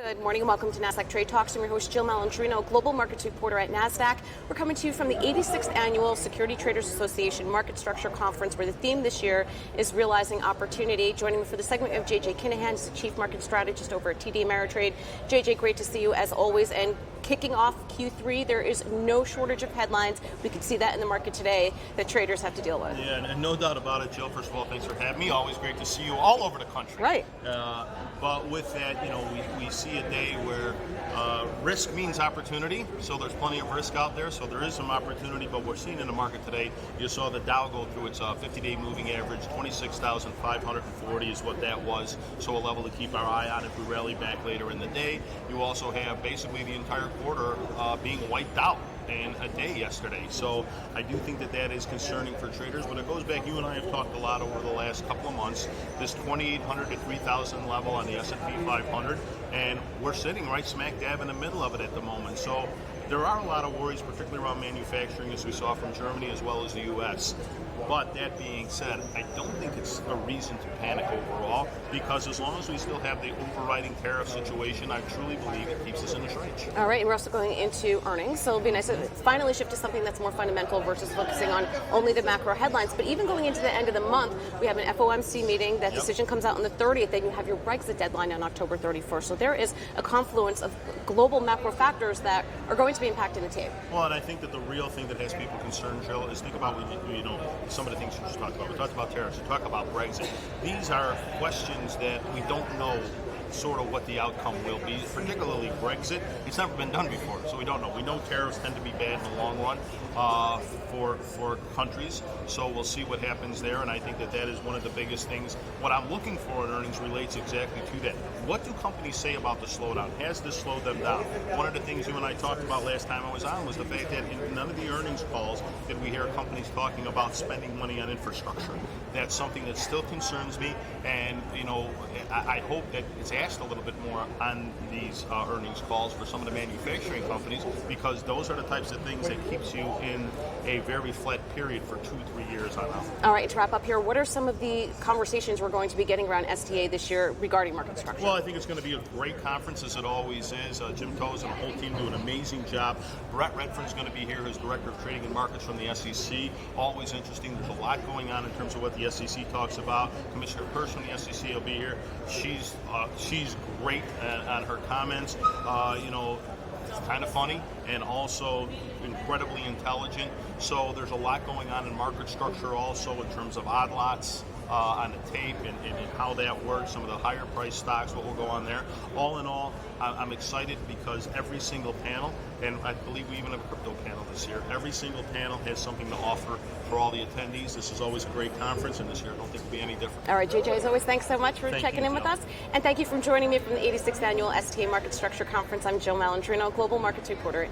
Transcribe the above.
Good morning and welcome to NASDAQ Trade Talks. I'm your host, Jill Malandrino, Global Markets Reporter at NASDAQ. We're coming to you from the 86th Annual Security Traders Association Market Structure Conference, where the theme this year is Realizing Opportunity. Joining me for the segment of JJ Kinahan, who's the Chief Market Strategist over at TD Ameritrade. JJ, great to see you as always. And kicking off Q3, there is no shortage of headlines. We can see that in the market today that traders have to deal with. Yeah, and no doubt about it, Jill. First of all, thanks for having me. Always great to see you all over the country. Right. But with that, we see a day where risk means opportunity. So there's plenty of risk out there. So there is some opportunity. But we're seeing in the market today, you saw the Dow go through its 50-day moving average. 26,540 is what that was. So a level to keep our eye on if we rally back later in the day. You also have basically the entire quarter being wiped out in a day yesterday. So I do think that that is concerning for traders, but it goes back, you and I have talked a lot over the last couple of months, this 2,800 to 3,000 level on the S&P 500, and we're sitting right smack dab in the middle of it at the moment. So there are a lot of worries, particularly around manufacturing, as we saw from Germany as well as the U.S. But that being said, I don't think it's a reason to panic overall, because as long as we still have the overriding tariff situation, I truly believe it keeps us in the range. All right, and we're also going into earnings, so it'll be nice to finally shift to something that's more fundamental versus focusing on only the macro headlines. But even going into the end of the month, we have an FOMC meeting. That decision comes out on the 30th. Then you have your Brexit deadline on October 31st. So there is a confluence of global macro factors that are going to be impacting the tape. Well, and I think that the real thing that has people concerned, Jill, is think about some of the things you just talked about. We talked about tariffs. We talked about Brexit. These are questions that we don't know sort of what the outcome will be, particularly Brexit. It's never been done before, so we don't know. We know tariffs tend to be bad in the long run for countries, so we'll see what happens there, and I think that that is one of the biggest things. What I'm looking for in earnings relates exactly to that. What do companies say about the slowdown? Has this slowed them down? One of the things you and I talked about last time I was on was the fact that in none of the earnings calls did we hear companies talking about spending money on infrastructure. That's something that still concerns me, and I hope that it's asked a little bit more on these earnings calls for some of the manufacturing companies, because those are the types of things that keeps you in a very flat period for 2-3 years on out. All right, to wrap up here, what are some of the conversations we're going to be getting around STA this year regarding market structure? Well, I think it's going to be a great conference, as it always is. Jim Toes and the whole team do an amazing job. Brett Redfern's going to be here, who's Director of Trading and Markets from the SEC. Always interesting. There's a lot going on in terms of what the SEC talks about. Commissioner Kirsch from the SEC will be here. She's great on her comments. Kind of funny and also incredibly intelligent. So there's a lot going on in market structure also in terms of odd lots on the tape and how that works, some of the higher price stocks, what will go on there. All in all, I'm excited because every single panel, and I believe we even have a crypto panel this year, every single panel has something to offer for all the attendees. This is always a great conference, and this year I don't think it'll be any different. All right, JJ, as always, thanks so much for checking in with us. And thank you for joining me from the 86th Annual STA Market Structure Conference. I'm Jill Malandrino, Global Markets Reporter.